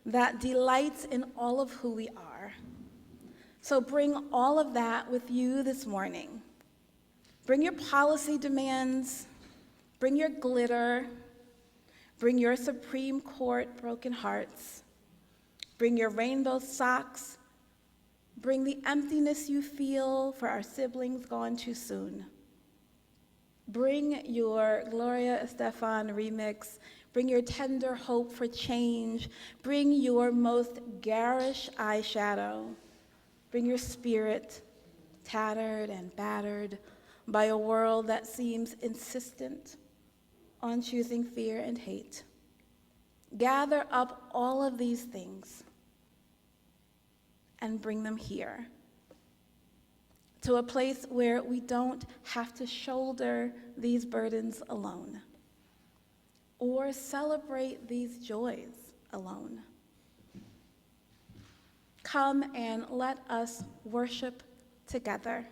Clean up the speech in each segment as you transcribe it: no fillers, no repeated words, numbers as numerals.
that delights in all of who we are. So bring all of that with you this morning. Bring your policy demands, bring your glitter, bring your Supreme Court broken hearts, bring your rainbow socks, bring the emptiness you feel for our siblings gone too soon. Bring your Gloria Estefan remix, bring your tender hope for change, bring your most garish eyeshadow, bring your spirit, tattered and battered by a world that seems insistent on choosing fear and hate. Gather up all of these things and bring them here to a place where we don't have to shoulder these burdens alone or celebrate these joys alone. Come and let us worship together.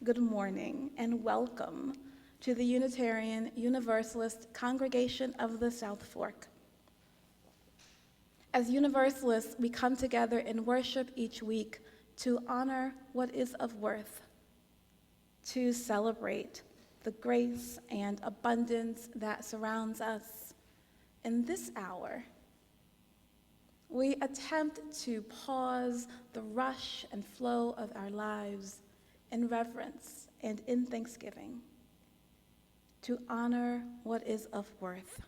Good morning and welcome to the Unitarian Universalist Congregation of the South Fork. As Universalists, we come together in worship each week to honor what is of worth, to celebrate the grace and abundance that surrounds us. In this hour, we attempt to pause the rush and flow of our lives in reverence and in thanksgiving, to honor what is of worth,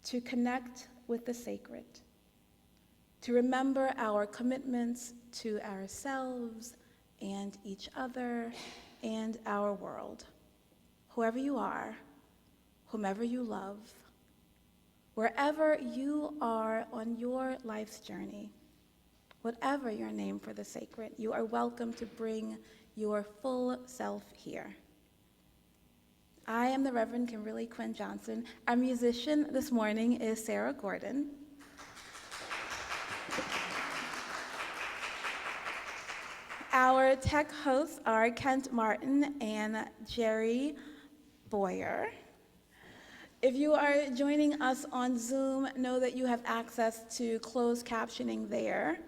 to connect with the sacred, to remember our commitments to ourselves and each other and our world. Whoever you are, whomever you love, wherever you are on your life's journey, whatever your name for the sacred, you are welcome to bring your full self here. I am the Reverend Kimberly Q Johnson. Our musician this morning is Sara Gordon. Our tech hosts are Kent Martin and Jerry Boyer. If you are joining us on Zoom, know that you have access to closed captioning there.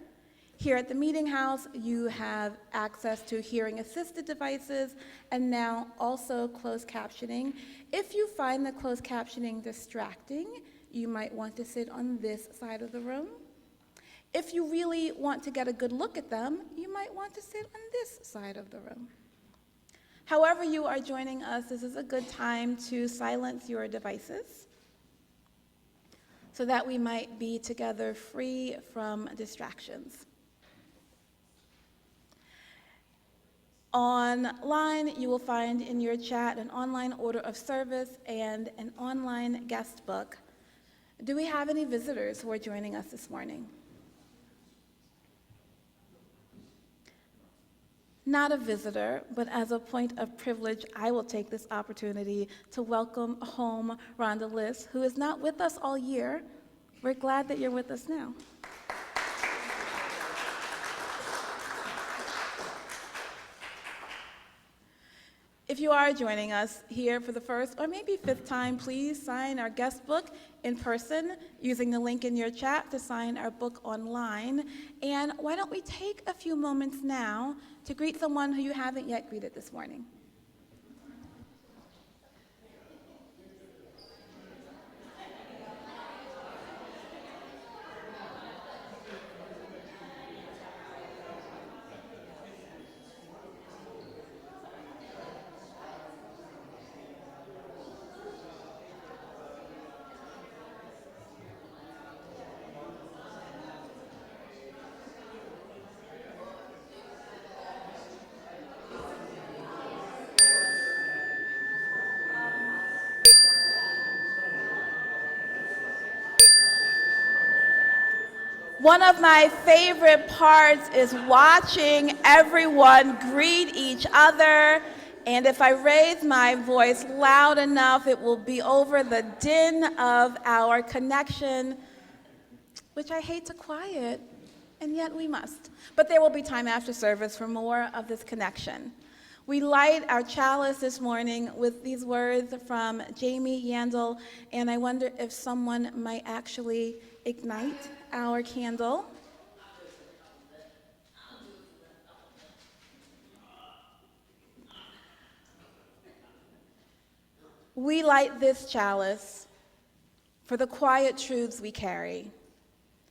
Here at the Meeting House, you have access to hearing-assisted devices and now also closed captioning. If you find the closed captioning distracting, you might want to sit on this side of the room. If you really want to get a good look at them, you might want to sit on this side of the room. However you are joining us, this is a good time to silence your devices so that we might be together free from distractions. Online, you will find in your chat an online order of service and an online guest book. Do we have any visitors who are joining us this morning? Not a visitor, but as a point of privilege, I will take this opportunity to welcome home Rhonda Liss, who is not with us all year. We're glad that you're with us now. If you are joining us here for the first or maybe fifth time, please sign our guest book in person using the link in your chat to sign our book online. And why don't we take a few moments now to greet someone who you haven't yet greeted this morning. One of my favorite parts is watching everyone greet each other, and if I raise my voice loud enough, it will be over the din of our connection, which I hate to quiet, and yet we must. But there will be time after service for more of this connection. We light our chalice this morning with these words from Jamie Yandel, and I wonder if someone might actually ignite our candle. We light this chalice for the quiet truths we carry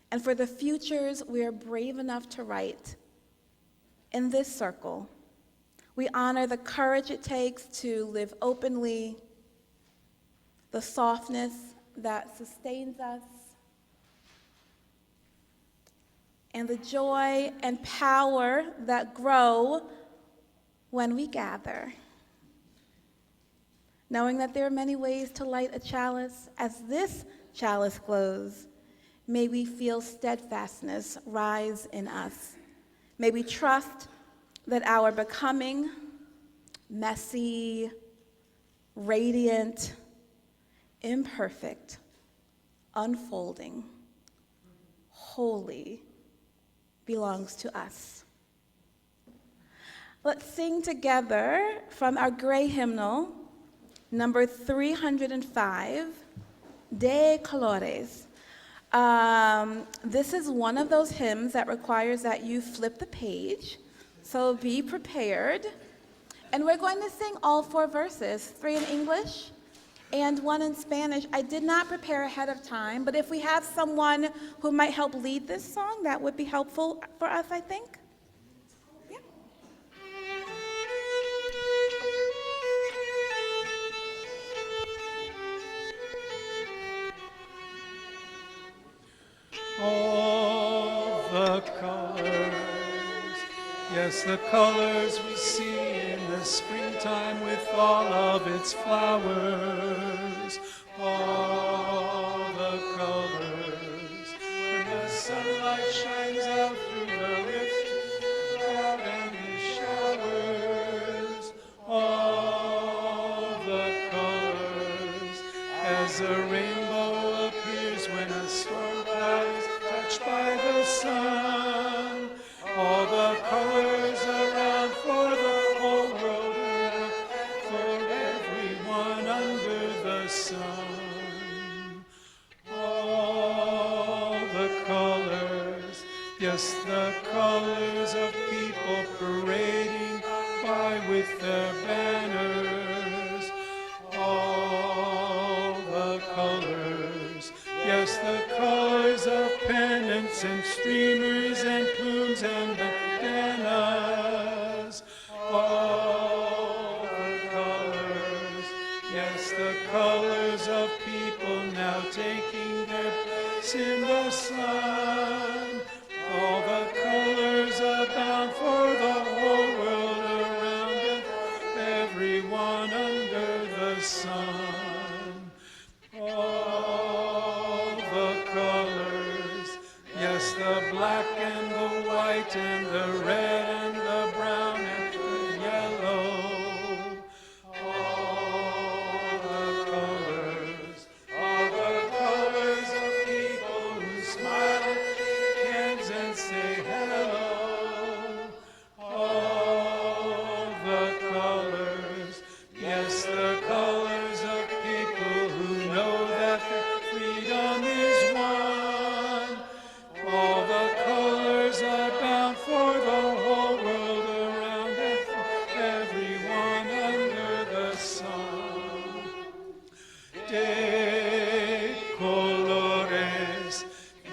and for the futures we are brave enough to write. In this circle, we honor the courage it takes to live openly, the softness that sustains us, and the joy and power that grow when we gather. Knowing that there are many ways to light a chalice, as this chalice glows, may we feel steadfastness rise in us. May we trust that our becoming, messy, radiant, imperfect, unfolding, holy, belongs to us. Let's sing together from our gray hymnal, number 305, De Colores. This is one of those hymns that requires that you flip the page, so be prepared. And we're going to sing all 4 verses, 3 in English and 1 in Spanish. I did not prepare ahead of time, but if we have someone who might help lead this song, that would be helpful for us, I think. Yeah. All the colors, yes, the colors we see in the springtime with all of its flowers. All the colors, when the sunlight shines out through the rift, cloud and the showers. All the colors, as a rainbow appears when a storm cloud is touched by the sun. All the colors around for the whole world around, for everyone under the sun. All the colors, yes, the colors of people parading by with their banners. All the colors, yes, the colors of pennants and streamers and plumes and bandanas. All the colors, yes, the colors of people now taking their place in the sun. All the colors abound for the whole world around and everyone under the sun. All the colors, yes, the black and the white and the red and the brown and the yellow. All the colors of people who smile and shake hands and say hello. All the colors, yes, the colors of people who know that their freedom is won. All the colors abound for the whole world around and for everyone under the sun.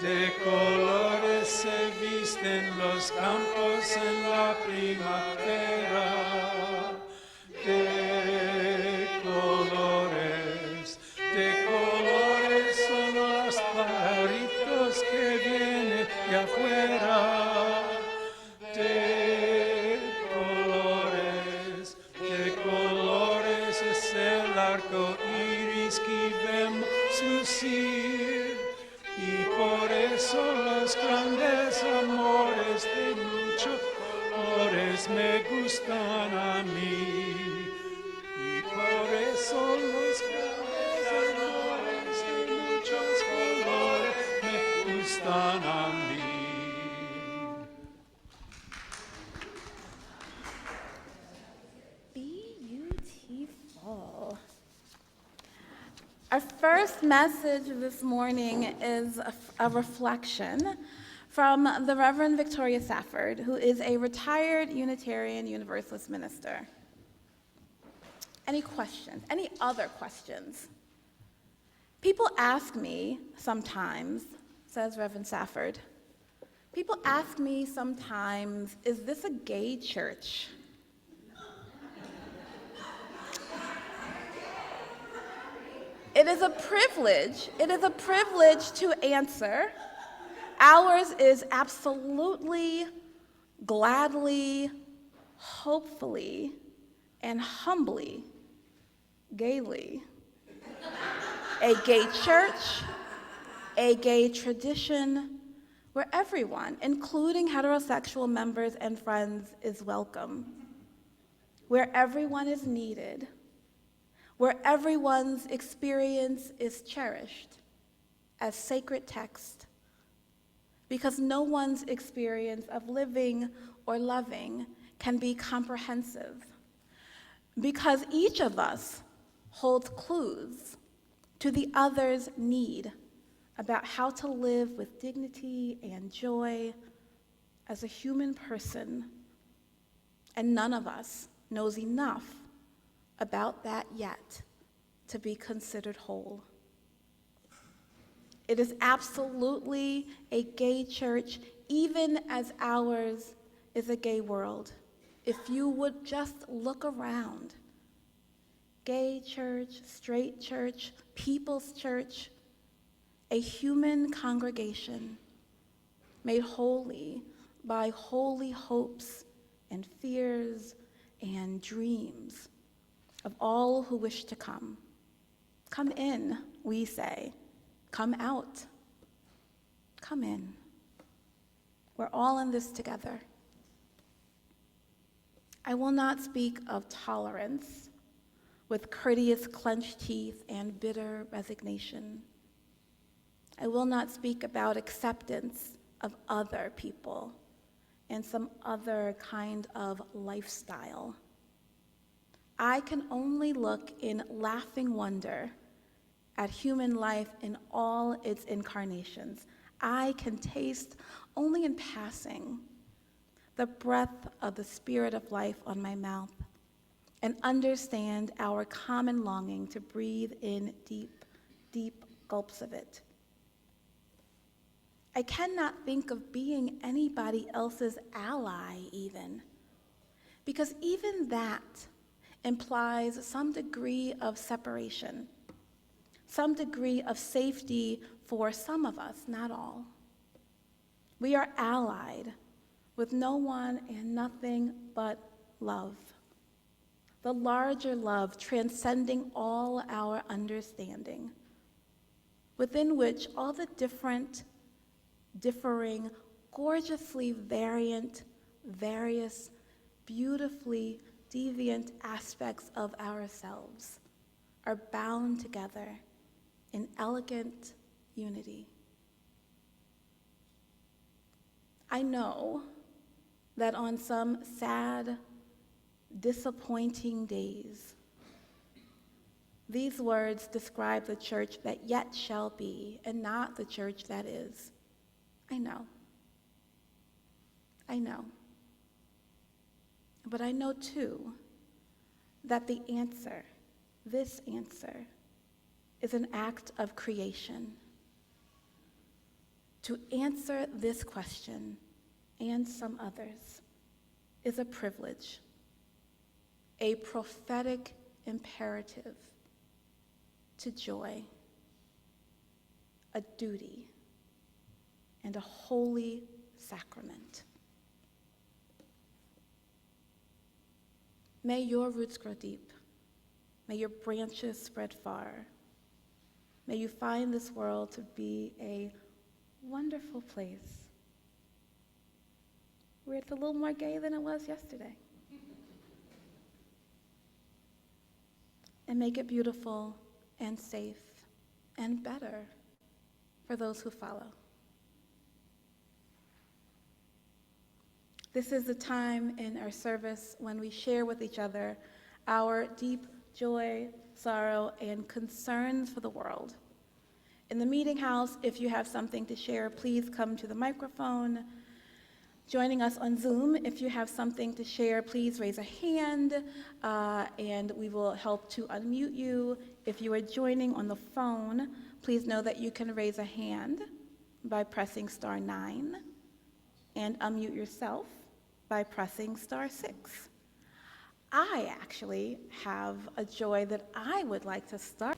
De colores se visten los campos en la primavera. De colores son los pajaritos que vienen de afuera. De colores es el arco iris que vemos lucir. Y por eso los grandes amores de muchos colores me gustan a mí. Y por eso los grandes amores de muchos colores me gustan a mí. first message this morning is a reflection from the Reverend Victoria Safford, who is a retired Unitarian Universalist minister. Any questions? Any other questions? People ask me sometimes, says Reverend Safford, people ask me sometimes, is this a gay church? It is a privilege to answer. Ours is absolutely, gladly, hopefully, and humbly, gaily. A gay church, a gay tradition, where everyone, including heterosexual members and friends, is welcome. Where everyone is needed. Where everyone's experience is cherished as sacred text, because no one's experience of living or loving can be comprehensive, because each of us holds clues to the other's need about how to live with dignity and joy as a human person, and none of us knows enough about that yet to be considered whole. It is absolutely a gay church, even as ours is a gay world. If you would just look around, gay church, straight church, people's church, a human congregation made holy by holy hopes and fears and dreams of all who wish to come. Come in, we say. Come out. Come in. We're all in this together. I will not speak of tolerance with courteous clenched teeth and bitter resignation. I will not speak about acceptance of other people and some other kind of lifestyle. I can only look in laughing wonder at human life in all its incarnations. I can taste only in passing the breath of the spirit of life on my mouth and understand our common longing to breathe in deep, deep gulps of it. I cannot think of being anybody else's ally even, because even that implies some degree of separation, some degree of safety for some of us, not all. We are allied with no one and nothing but love. The larger love transcending all our understanding, within which all the differing, gorgeously variant, various, beautifully deviant aspects of ourselves are bound together in elegant unity. I know that on some sad, disappointing days, these words describe the church that yet shall be and not the church that is. I know. But I know too that the answer, this answer, is an act of creation. To answer this question and some others is a privilege, a prophetic imperative to joy, a duty, and a holy sacrament. May your roots grow deep. May your branches spread far. May you find this world to be a wonderful place where it's a little more gay than it was yesterday. And make it beautiful and safe and better for those who follow. This is the time in our service when we share with each other our deep joy, sorrow, and concerns for the world, In the meeting house, if you have something to share, please come to the microphone. Joining us on Zoom, if you have something to share, please raise a hand, and we will help to unmute you. If you are joining on the phone, please know that you can raise a hand by pressing *9 and unmute yourself by pressing *6. I actually have a joy that I would like to start.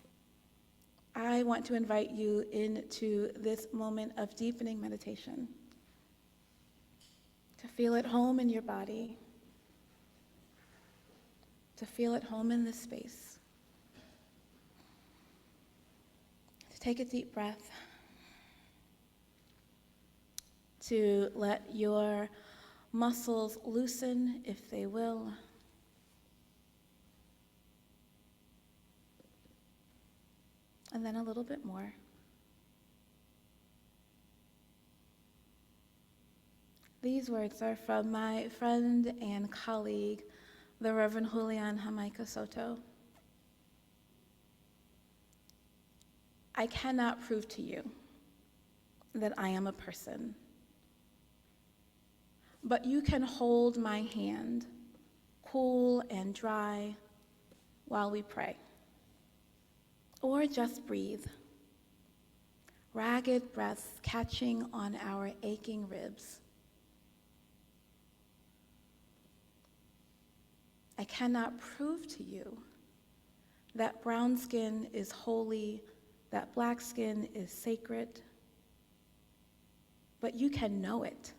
I want to invite you into this moment of deepening meditation, to feel at home in your body, to feel at home in this space, to take a deep breath, to let your muscles loosen if they will, and then a little bit more. These words are from my friend and colleague, the Reverend Julian Jamaica Soto. I cannot prove to you that I am a person, but you can hold my hand, cool and dry, while we pray. Or just breathe, ragged breaths catching on our aching ribs. I cannot prove to you that brown skin is holy, that black skin is sacred, but you can know it,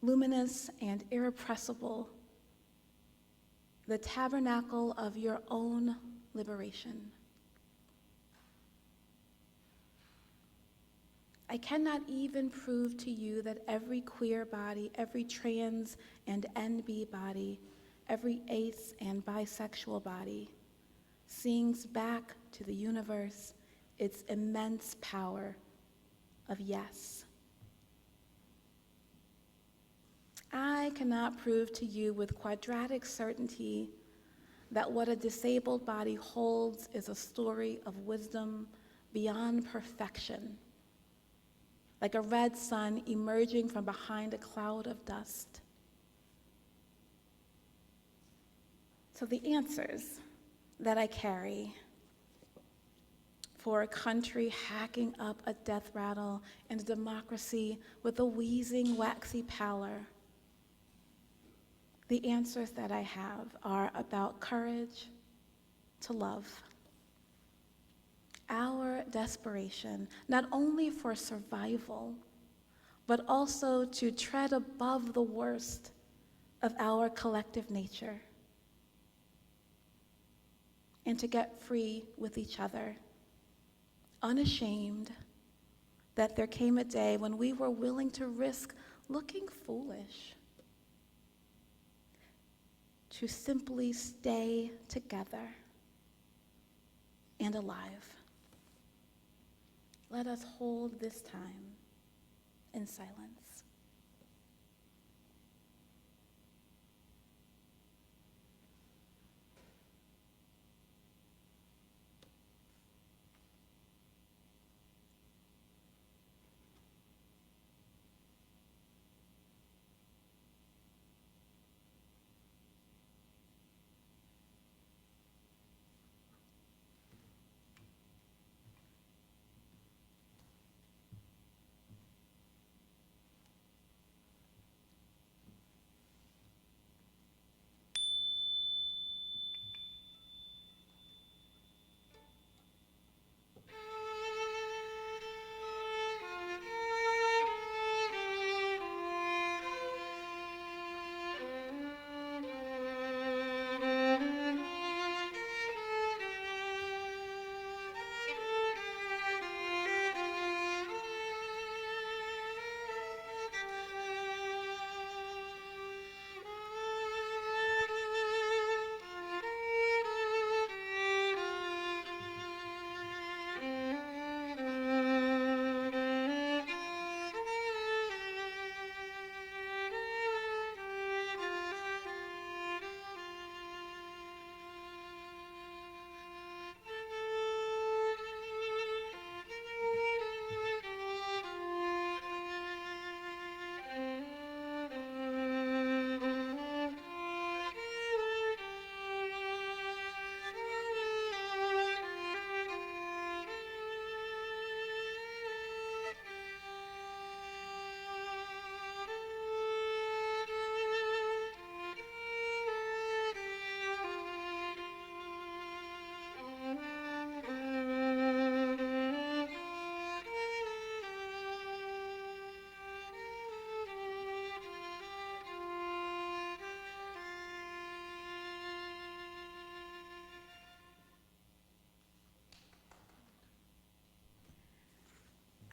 luminous and irrepressible, the tabernacle of your own liberation. I cannot even prove to you that every queer body, every trans and NB body, every ace and bisexual body sings back to the universe its immense power of yes. I cannot prove to you with quadratic certainty that what a disabled body holds is a story of wisdom beyond perfection, like a red sun emerging from behind a cloud of dust. So the answers that I carry for a country hacking up a death rattle and a democracy with a wheezing, waxy pallor, the answers that I have are about courage to love. Our desperation, not only for survival, but also to tread above the worst of our collective nature and to get free with each other, unashamed that there came a day when we were willing to risk looking foolish, to simply stay together and alive. Let us hold this time in silence.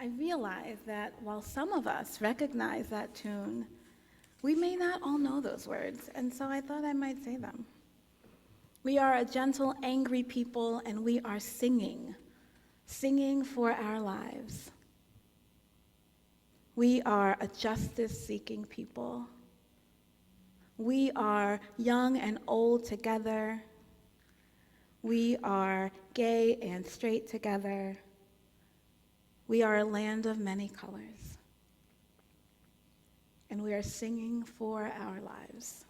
I realize that while some of us recognize that tune, we may not all know those words, and so I thought I might say them. We are a gentle, angry people, and we are singing for our lives. We are a justice-seeking people. We are young and old together. We are gay and straight together. We are a land of many colors. And we are singing for our lives.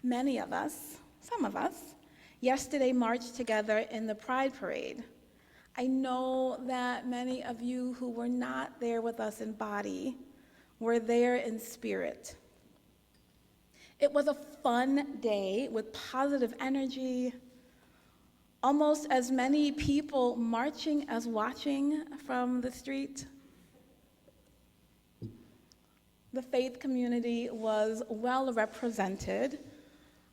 Many of us, some of us, yesterday marched together in the Pride Parade. I know that many of you who were not there with us in body were there in spirit. It was a fun day with positive energy, almost as many people marching as watching from the street. The faith community was well represented.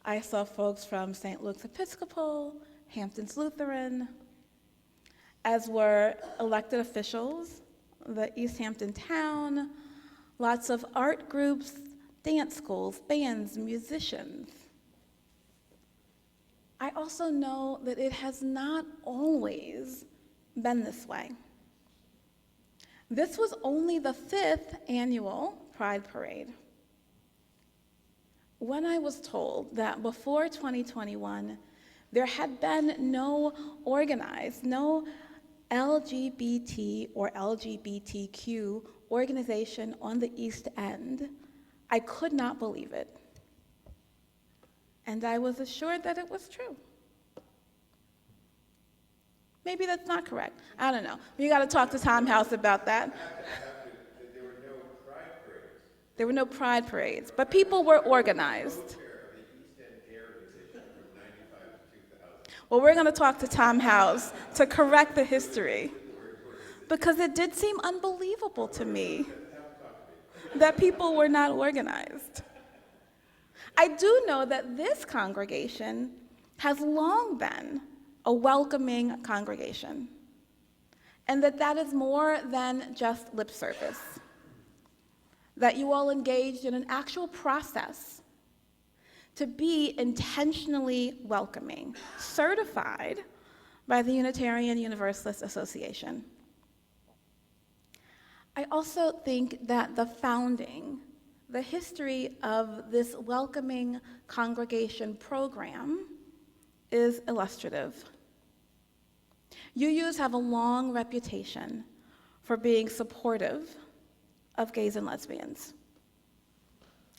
I saw folks from St. Luke's Episcopal, Hampton's Lutheran, as were elected officials, the East Hampton town, lots of art groups, dance schools, bands, musicians. I also know that it has not always been this way. This was only the 5th annual Pride Parade. When I was told that before 2021, there had been no organized, no LGBT or LGBTQ organization on the East End, I could not believe it. And I was assured that it was true. Maybe that's not correct. I don't know. You got to talk to Tom House about that. There were no pride parades. There were no pride parades, but people were organized. Co-chair of the East End Gay Organization from 95 to 2000. Well, we're going to talk to Tom House to correct the history, because it did seem unbelievable to me that people were not organized. I do know that this congregation has long been a welcoming congregation, and that is more than just lip service, that you all engaged in an actual process to be intentionally welcoming, certified by the Unitarian Universalist Association. I also think that the history of this welcoming congregation program is illustrative. UUs have a long reputation for being supportive of gays and lesbians.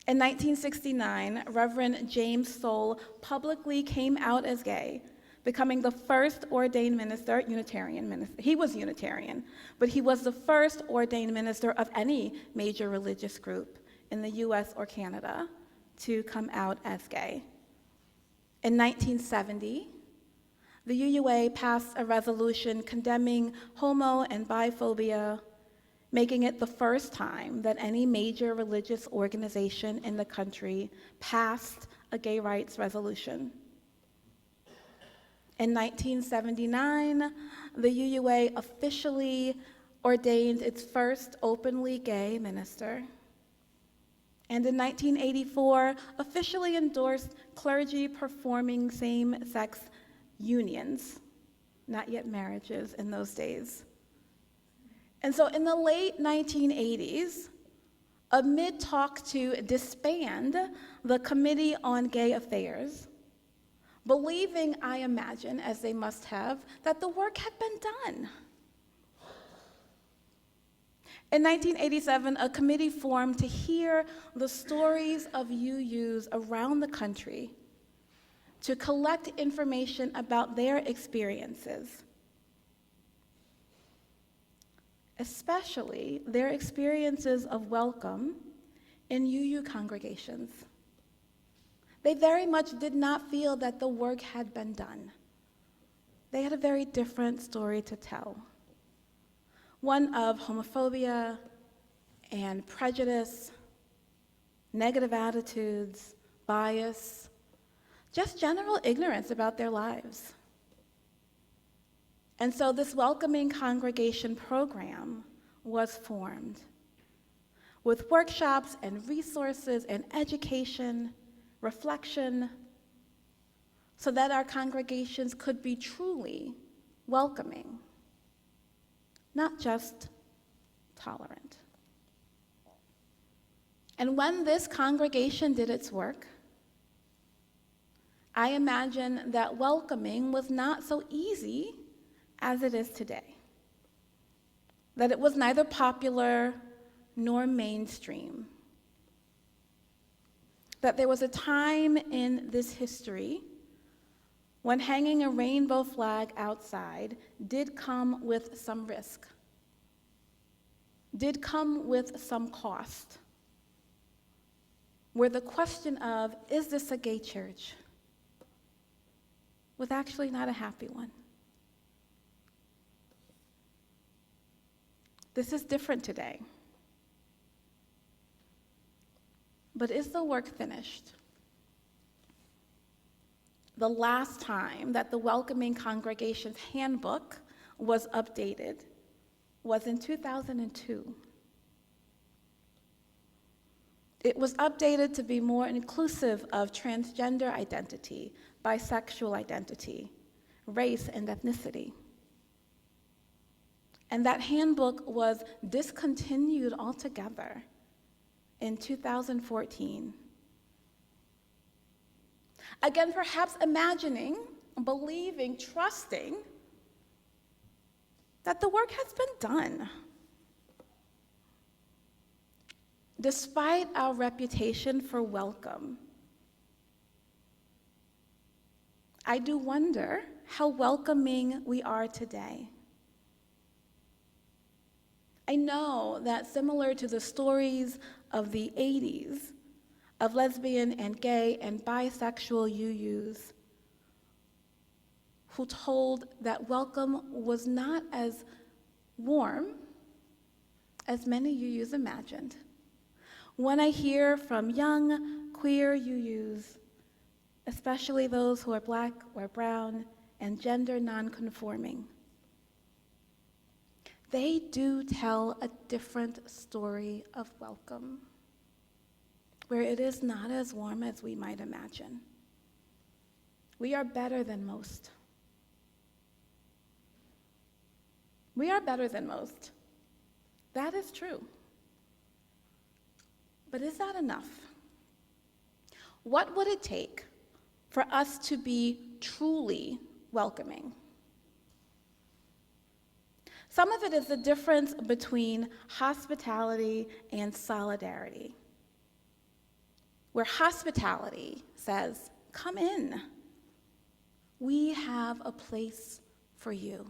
In 1969, Reverend James Soule publicly came out as gay, becoming the first ordained minister, Unitarian minister. He was Unitarian, but he was the first ordained minister of any major religious group in the US or Canada to come out as gay. In 1970, the UUA passed a resolution condemning homo and biphobia, making it the first time that any major religious organization in the country passed a gay rights resolution. In 1979, the UUA officially ordained its first openly gay minister. And in 1984, officially endorsed clergy performing same-sex unions, not yet marriages in those days. And so in the late 1980s, amid talk to disband the Committee on Gay Affairs, believing, I imagine, as they must have, that the work had been done. In 1987, a committee formed to hear the stories of UUs around the country, to collect information about their experiences, especially their experiences of welcome in UU congregations. They very much did not feel that the work had been done. They had a very different story to tell. One of homophobia and prejudice, negative attitudes, bias, just general ignorance about their lives. And so this welcoming congregation program was formed with workshops and resources and education, reflection, so that our congregations could be truly welcoming, not just tolerant. And when this congregation did its work, I imagine that welcoming was not so easy as it is today. That it was neither popular nor mainstream. That there was a time in this history when hanging a rainbow flag outside did come with some risk, did come with some cost, where the question of, is this a gay church, was actually not a happy one. This is different today. But is the work finished? The last time that the Welcoming Congregations Handbook was updated was in 2002. It was updated to be more inclusive of transgender identity, bisexual identity, race, and ethnicity. And that handbook was discontinued altogether in 2014. Again, perhaps imagining, believing, trusting that the work has been done. Despite our reputation for welcome, I do wonder how welcoming we are today. I know that similar to the stories of the 80s, of lesbian and gay and bisexual UUs, who told that welcome was not as warm as many UUs imagined. When I hear from young queer UUs, especially those who are Black or brown and gender nonconforming, they do tell a different story of welcome, where it is not as warm as we might imagine. We are better than most. We are better than most. That is true. But is that enough? What would it take for us to be truly welcoming? Some of it is the difference between hospitality and solidarity, where hospitality says, come in. We have a place for you.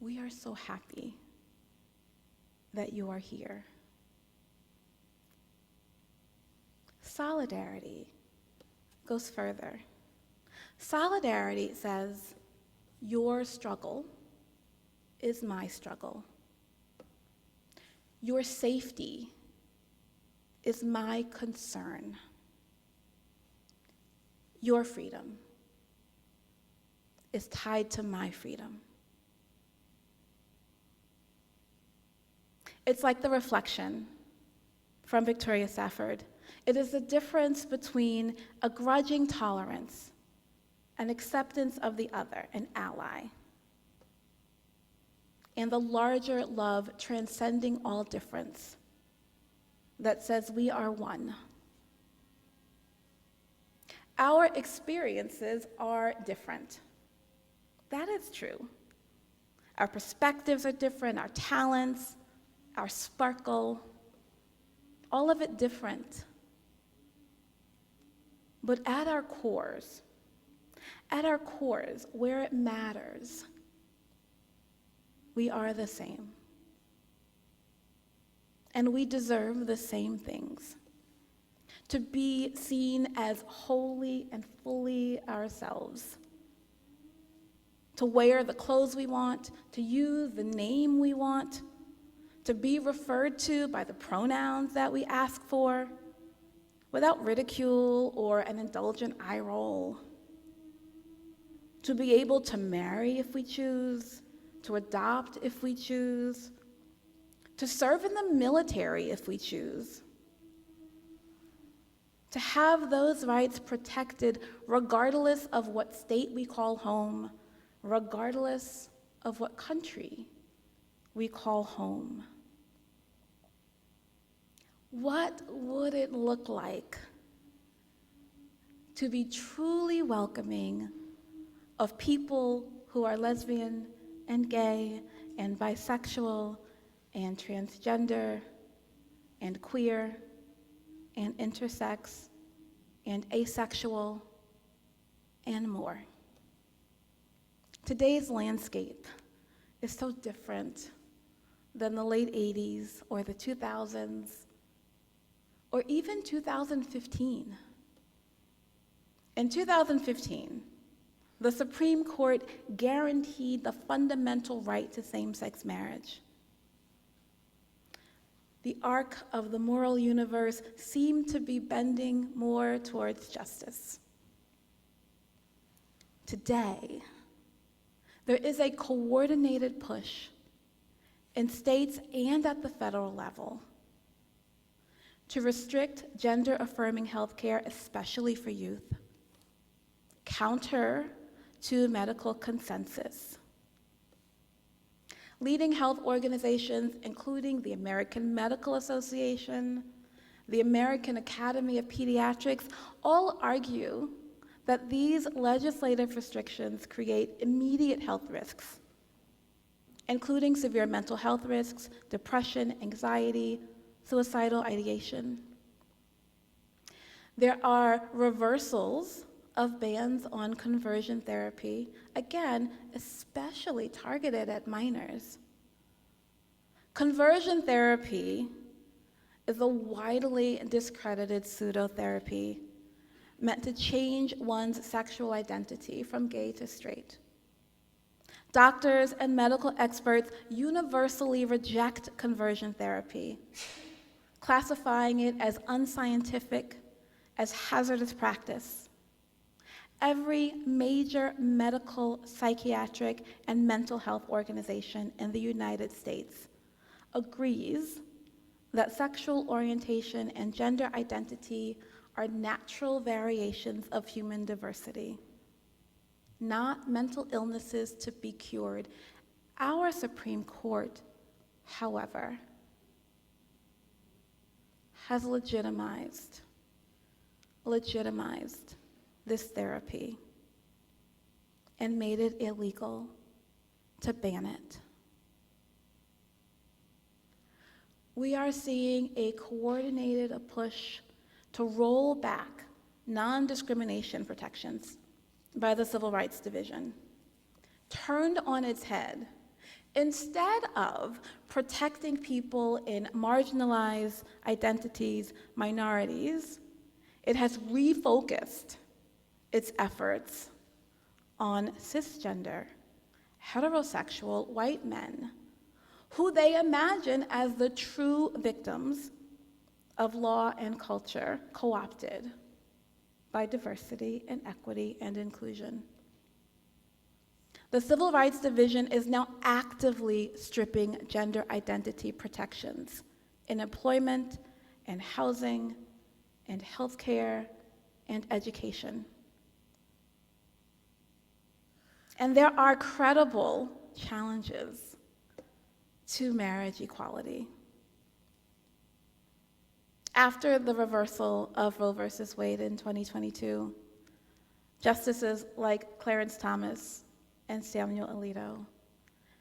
We are so happy that you are here. Solidarity goes further. Solidarity says, your struggle is my struggle. Your safety is my concern. Your freedom is tied to my freedom. It's like the reflection from Victoria Safford. It is the difference between a grudging tolerance, an acceptance of the other, an ally, and the larger love transcending all difference that says we are one. Our experiences are different. That is true. Our perspectives are different, our talents, our sparkle, all of it different. But at our cores, where it matters, we are the same. And we deserve the same things. To be seen as wholly and fully ourselves. To wear the clothes we want, to use the name we want, to be referred to by the pronouns that we ask for, without ridicule or an indulgent eye roll. to be able to marry if we choose, to adopt if we choose, to serve in the military if we choose, to have those rights protected regardless of what state we call home, regardless of what country we call home. What would it look like to be truly welcoming of people who are lesbian and gay and bisexual and transgender and queer and intersex and asexual and more? Today's landscape is so different than the late 80s or the 2000s or even 2015. In 2015, the Supreme Court guaranteed the fundamental right to same-sex marriage. The arc of the moral universe seemed to be bending more towards justice. Today, there is a coordinated push in states and at the federal level to restrict gender-affirming health care, especially for youth, counter to medical consensus. Leading health organizations, including the American Medical Association, the American Academy of Pediatrics, all argue that these legislative restrictions create immediate health risks, including severe mental health risks, depression, anxiety, suicidal ideation. There are reversals of bans on conversion therapy, again, especially targeted at minors. Conversion therapy is a widely discredited pseudotherapy meant to change one's sexual identity from gay to straight. Doctors and medical experts universally reject conversion therapy, classifying it as unscientific, as hazardous practice. Every major medical, psychiatric, and mental health organization in the United States agrees that sexual orientation and gender identity are natural variations of human diversity, not mental illnesses to be cured. Our Supreme Court, however, has legitimized this therapy and made it illegal to ban it. We are seeing a coordinated push to roll back non-discrimination protections by the Civil Rights Division, turned on its head. Instead of protecting people in marginalized identities, minorities, it has refocused its efforts on cisgender, heterosexual white men, who they imagine as the true victims of law and culture co-opted by diversity and equity and inclusion. The Civil Rights Division is now actively stripping gender identity protections in employment and housing and healthcare and education. And there are credible challenges to marriage equality. After the reversal of Roe v. Wade in 2022, justices like Clarence Thomas and Samuel Alito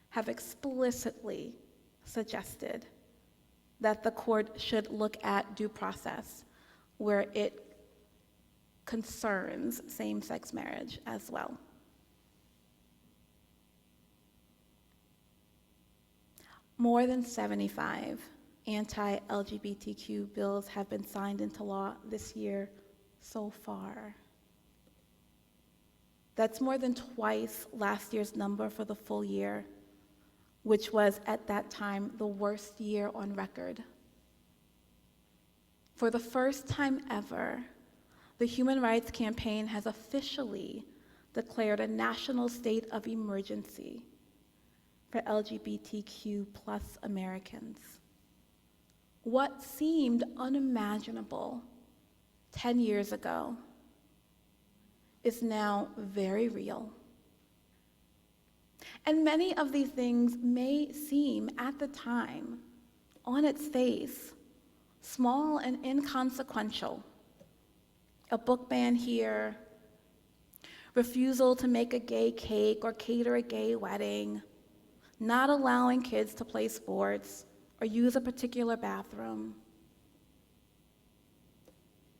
have explicitly suggested that the court should look at due process where it concerns same-sex marriage as well. More than 75 anti-LGBTQ bills have been signed into law this year so far. That's more than twice last year's number for the full year, which was at that time the worst year on record. For the first time ever, the Human Rights Campaign has officially declared a national state of emergency for LGBTQ plus Americans. What seemed unimaginable 10 years ago is now very real. And many of these things may seem at the time, on its face, small and inconsequential. A book ban here, refusal to make a gay cake or cater a gay wedding, not allowing kids to play sports or use a particular bathroom.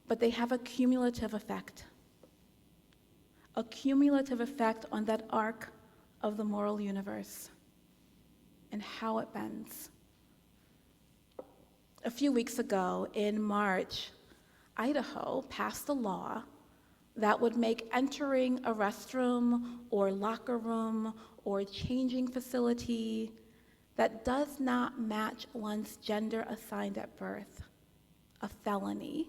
But they have a cumulative effect on that arc of the moral universe and how it bends. A few weeks ago, in March, Idaho passed a law that would make entering a restroom or locker room or changing facility that does not match one's gender assigned at birth a felony,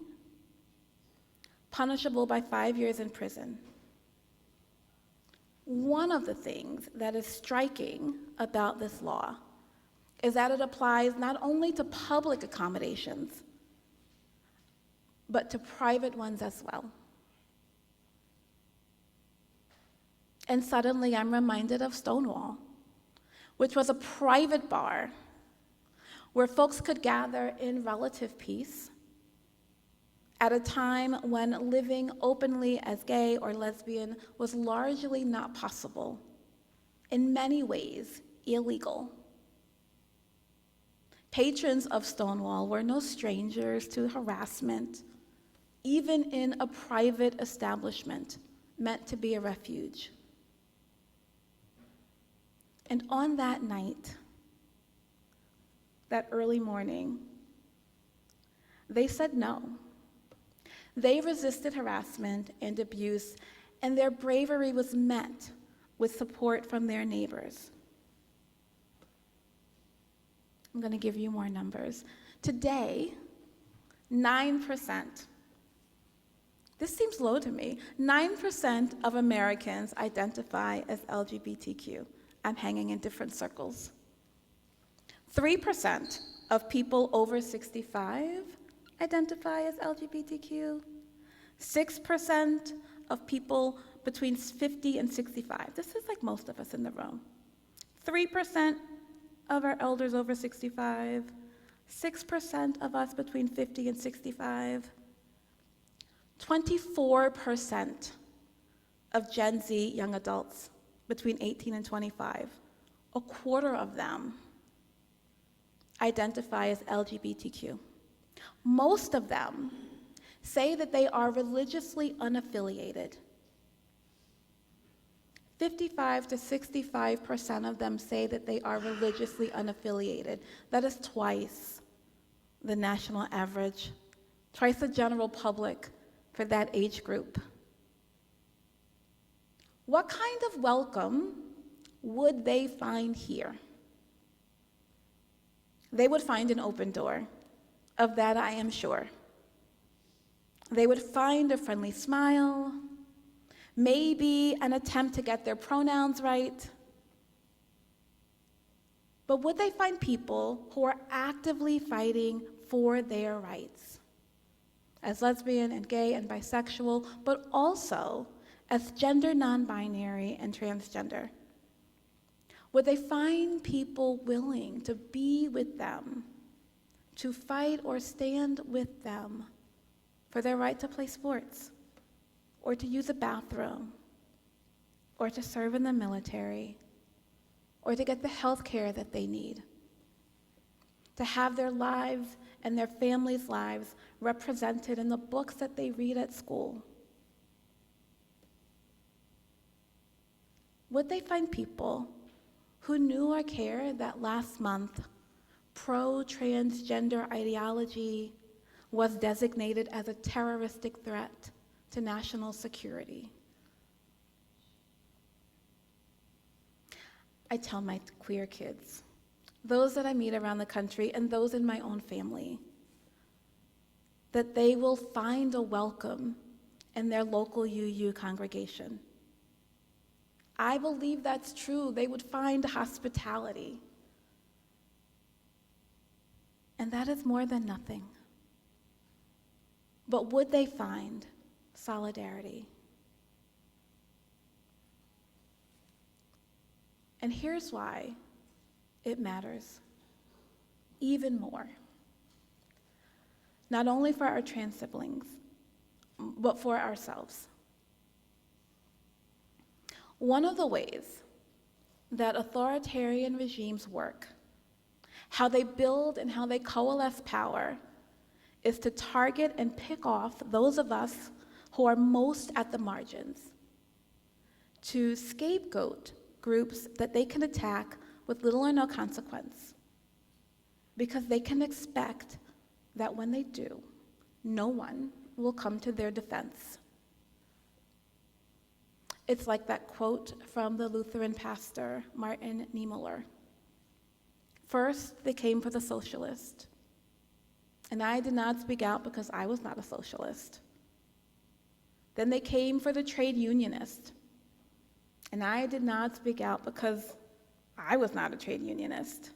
punishable by 5 years in prison. One of the things that is striking about this law is that it applies not only to public accommodations, but to private ones as well. And suddenly I'm reminded of Stonewall, which was a private bar where folks could gather in relative peace at a time when living openly as gay or lesbian was largely not possible, in many ways illegal. Patrons of Stonewall were no strangers to harassment, even in a private establishment meant to be a refuge. And on that night, that early morning, they said no. They resisted harassment and abuse, and their bravery was met with support from their neighbors. I'm going to give you more numbers. Today, 9%, this seems low to me, 9% of Americans identify as LGBTQ. I'm hanging in different circles. 3% of people over 65 identify as LGBTQ. 6% of people between 50 and 65. This is like most of us in the room. 3% of our elders over 65. 6% of us between 50 and 65. 24% of Gen Z young adults between 18 and 25, a quarter of them identify as LGBTQ. Most of them say that they are religiously unaffiliated. 55 to 65% of them say that they are religiously unaffiliated. That is twice the national average, twice the general public for that age group. What kind of welcome would they find here? They would find an open door. Of that I am sure. They would find a friendly smile, maybe an attempt to get their pronouns right. But would they find people who are actively fighting for their rights as lesbian and gay and bisexual, but also as gender non-binary and transgender? Would they find people willing to be with them, to fight or stand with them for their right to play sports, or to use a bathroom, or to serve in the military, or to get the health care that they need, to have their lives and their families' lives represented in the books that they read at school? Would they find people who knew or cared that last month pro-transgender ideology was designated as a terroristic threat to national security? I tell my queer kids, those that I meet around the country and those in my own family, that they will find a welcome in their local UU congregation. I believe that's true. They would find hospitality. And that is more than nothing. But would they find solidarity? And here's why it matters even more. Not only for our trans siblings, but for ourselves. One of the ways that authoritarian regimes work, how they build and how they coalesce power, is to target and pick off those of us who are most at the margins, to scapegoat groups that they can attack with little or no consequence, because they can expect that when they do, no one will come to their defense. It's like that quote from the Lutheran pastor, Martin Niemöller. First, they came for the socialist, and I did not speak out because I was not a socialist. Then they came for the trade unionist, and I did not speak out because I was not a trade unionist.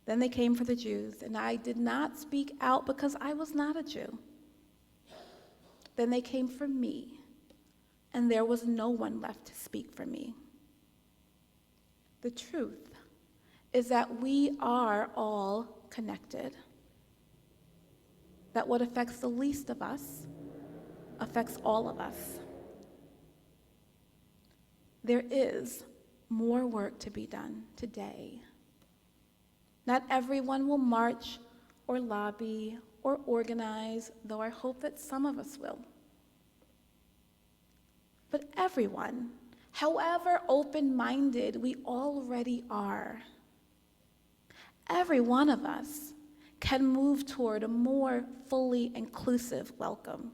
Then they came for the Jews, and I did not speak out because I was not a Jew. Then they came for me, and there was no one left to speak for me. The truth is that we are all connected, that what affects the least of us affects all of us. There is more work to be done today. Not everyone will march or lobby or organize, though I hope that some of us will. But everyone, however open-minded we already are, every one of us can move toward a more fully inclusive welcome.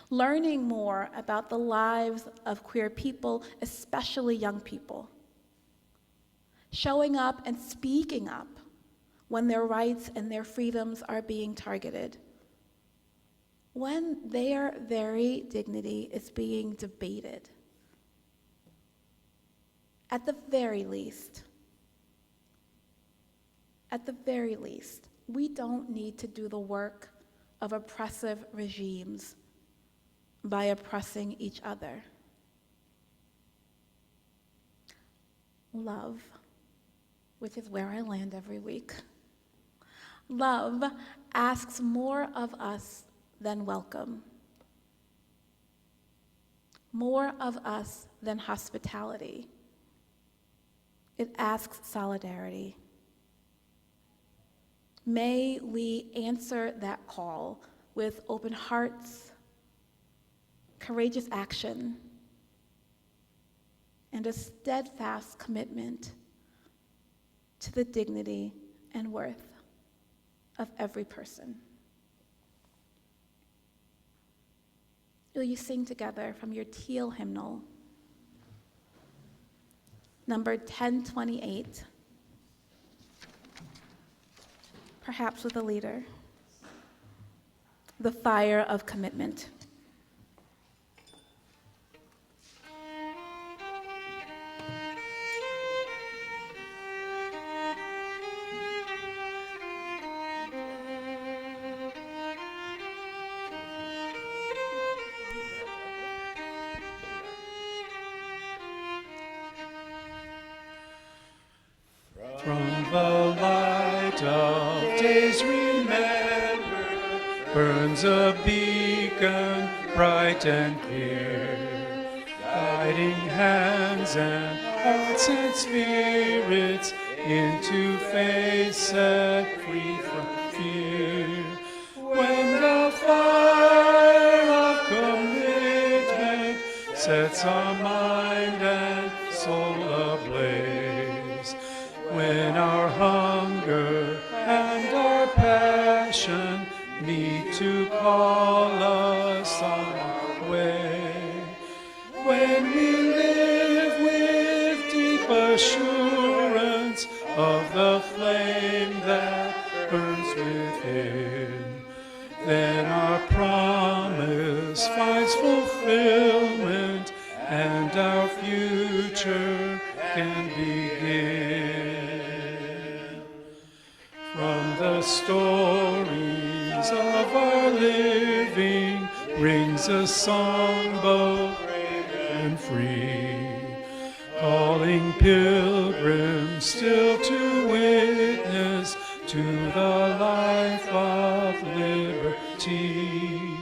Learning more about the lives of queer people, especially young people. Showing up and speaking up when their rights and their freedoms are being targeted. When their very dignity is being debated. At the very least, we don't need to do the work of oppressive regimes by oppressing each other. Love, which is where I land every week. Love asks more of us than welcome, more of us than hospitality. It asks solidarity. May we answer that call with open hearts, courageous action, and a steadfast commitment to the dignity and worth of every person. Will you sing together from your teal hymnal, number 1028, perhaps with a leader, The Fire of Commitment. From the light of days remembered burns a beacon bright and clear, guiding hands and hearts and spirits into faith set free from fear. When the fire of commitment sets our mind and soul ablaze, when our hunger and our passion need to call us on our way, when we live with deep assurance of the flame that burns within, then our promise finds fulfillment future can begin. From the stories of our living rings a song both brave and free, calling pilgrims still to witness to the life of liberty.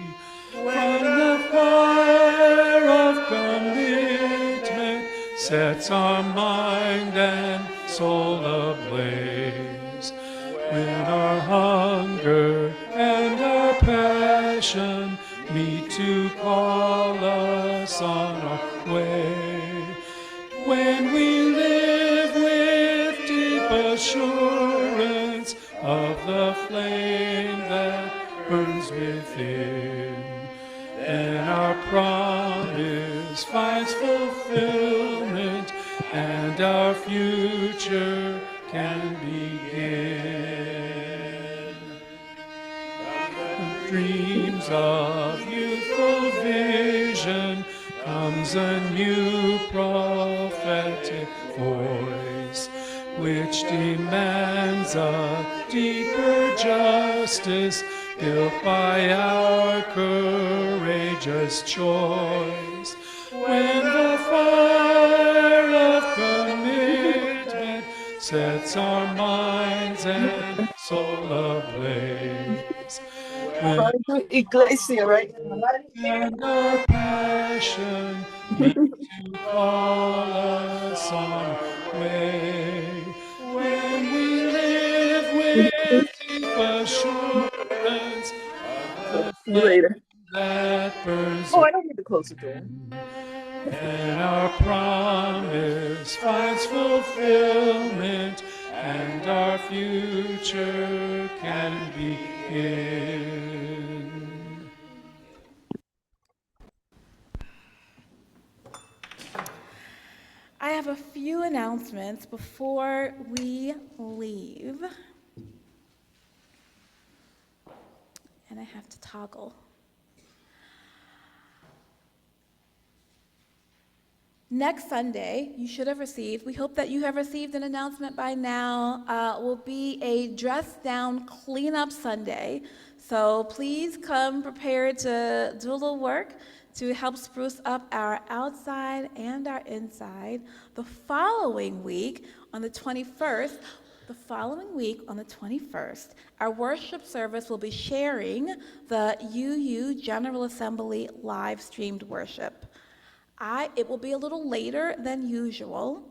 When the fire of commitment sets our mind and soul ablaze, when our hunger and our passion meet to call us on our way, when we live with deep assurance of the flame that burns within, then our promise finds fulfillment and our future can begin. The dreams of youthful vision comes a new prophetic voice, which demands a deeper justice built by our courageous choice. When the fire of commitment sets our minds and soul ablaze, when Iglesia, right? and our passion meet to call us on our way, when we live with deep assurance of the See you later. that burns Oh, I don't need to close the door. and our promise finds fulfillment and our future can begin. I have a few announcements before we leave. And I have to toggle. Next Sunday, you should have received, we hope that you have received an announcement by now, will be a dress down cleanup Sunday. So please come prepared to do a little work to help spruce up our outside and our inside. The following week, on the 21st, our worship service will be sharing the UU General Assembly live streamed worship. It will be a little later than usual,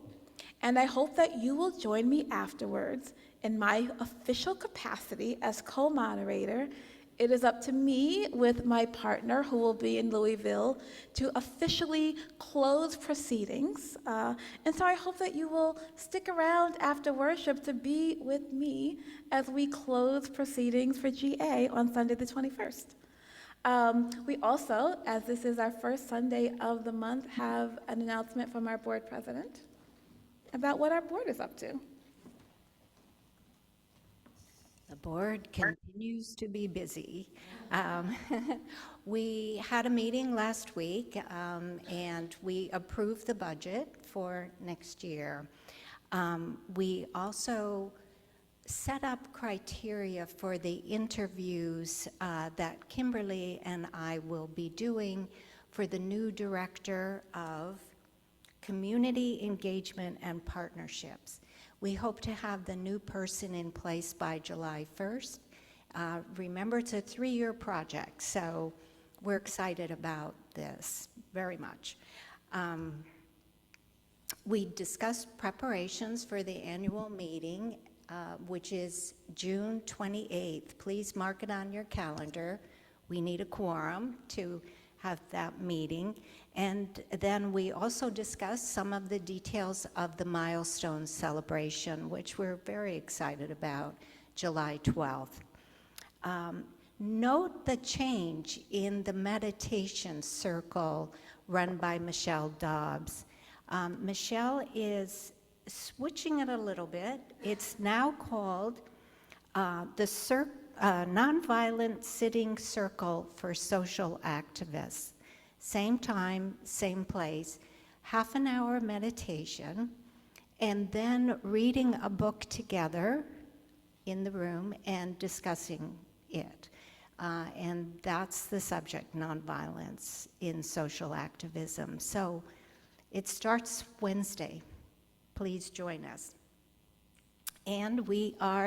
and I hope that you will join me afterwards in my official capacity as co-moderator. It is up to me with my partner, who will be in Louisville, to officially close proceedings. And so I hope that you will stick around after worship to be with me as we close proceedings for GA on Sunday the 21st. We also, as this is our first Sunday of the month, have an announcement from our board president about what our board is up to. The board continues to be busy. We had a meeting last week, and we approved the budget for next year. We also set up criteria for the interviews that Kimberly and I will be doing for the new director of community engagement and partnerships. We hope to have the new person in place by July 1st. Remember, it's a 3-year project, so we're excited about this very much. We discussed preparations for the annual meeting, which is June 28th. Please mark it on your calendar. We need a quorum to have that meeting. And then we also discussed some of the details of the milestone celebration, which we're very excited about, July 12th. Note the change in the meditation circle run by Michelle Dobbs. Michelle is switching it a little bit. It's now called the Nonviolent Sitting Circle for Social Activists. Same time, same place. half an hour meditation, and then reading a book together in the room and discussing it. And that's the subject, nonviolence in social activism. So it starts Wednesday. Please join us. And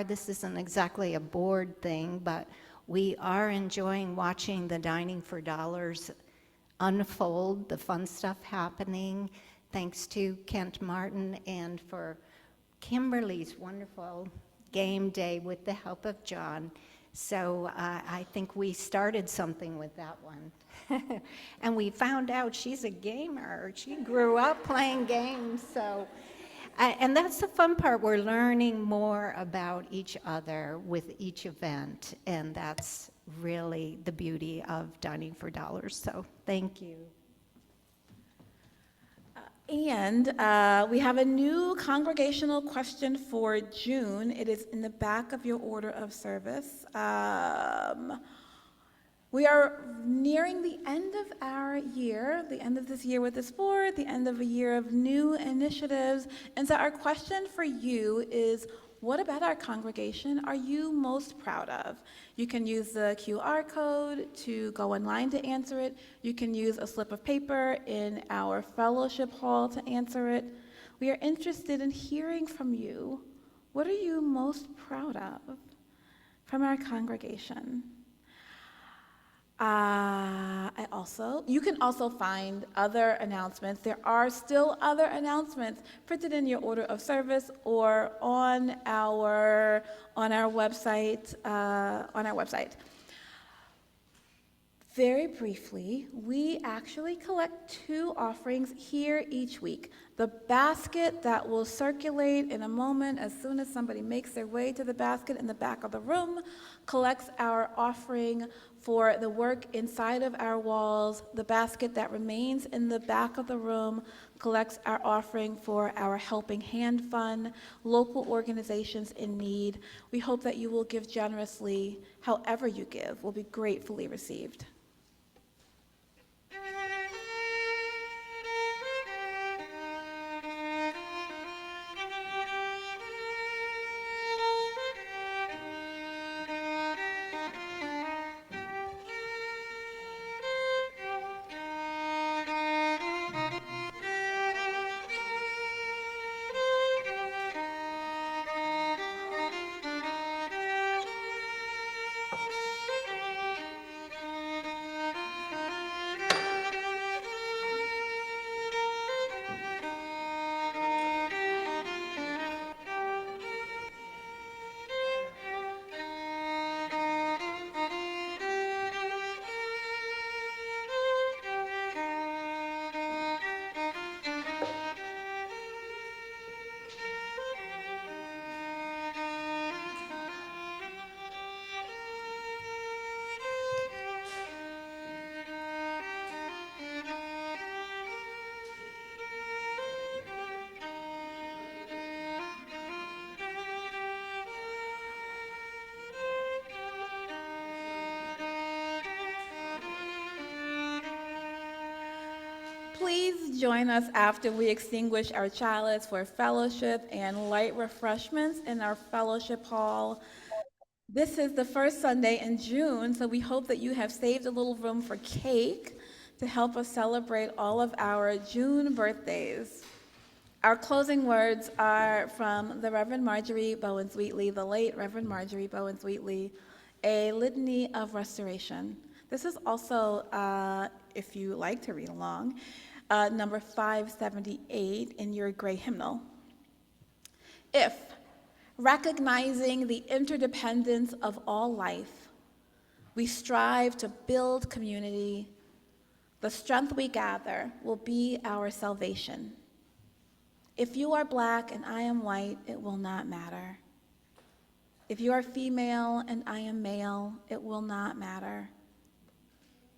this isn't exactly a board thing, but we are enjoying watching the Dining for Dollars unfold, the fun stuff happening, thanks to Kent Martin and for Kimberly's wonderful game day with the help of John. So I think we started something with that one. And we found out she's a gamer. She grew up playing games. So, and that's the fun part. We're learning more about each other with each event. And that's really the beauty of Dining for Dollars. So thank you. And we have a new congregational question for June. It is in the back of your order of service. We are nearing the end of our year, the end of this year with this board, the end of a year of new initiatives. And so our question for you is, what about our congregation are you most proud of? You can use the QR code to go online to answer it. You can use a slip of paper in our fellowship hall to answer it. We are interested in hearing from you. What are you most proud of from our congregation? You can also find other announcements. There are still other announcements printed in your order of service or on our website. Very briefly, we actually collect 2 offerings here each week. The basket that will circulate in a moment as soon as somebody makes their way to the basket in the back of the room collects our offering for the work inside of our walls. The basket that remains in the back of the room collects our offering for our Helping Hand Fund, local organizations in need. We hope that you will give generously. However you give will be gratefully received. Please join us after we extinguish our chalice for fellowship and light refreshments in our fellowship hall. This is the first Sunday in June, so we hope that you have saved a little room for cake to help us celebrate all of our June birthdays. Our closing words are from the Reverend Marjorie Bowens-Wheatley, the late Reverend Marjorie Bowens-Wheatley, A Litany of Restoration. This is also, if you like to read along, number 578 in your gray hymnal. If, recognizing the interdependence of all life, we strive to build community, the strength we gather will be our salvation. If you are black and I am white, it will not matter. If you are female and I am male, it will not matter.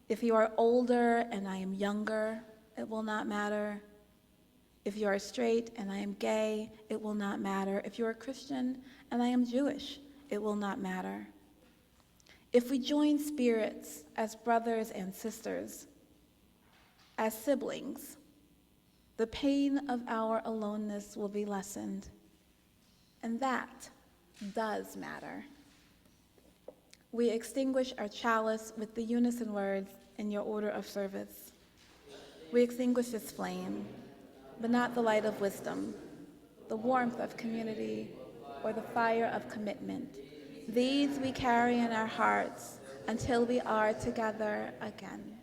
If you are older and I am younger, it will not matter. If you are straight and I am gay, it will not matter. If you are Christian and I am Jewish, it will not matter. If we join spirits as brothers and sisters, as siblings, the pain of our aloneness will be lessened. And that does matter. We extinguish our chalice with the unison words in your order of service. We extinguish this flame, but not the light of wisdom, the warmth of community, or the fire of commitment. These we carry in our hearts until we are together again.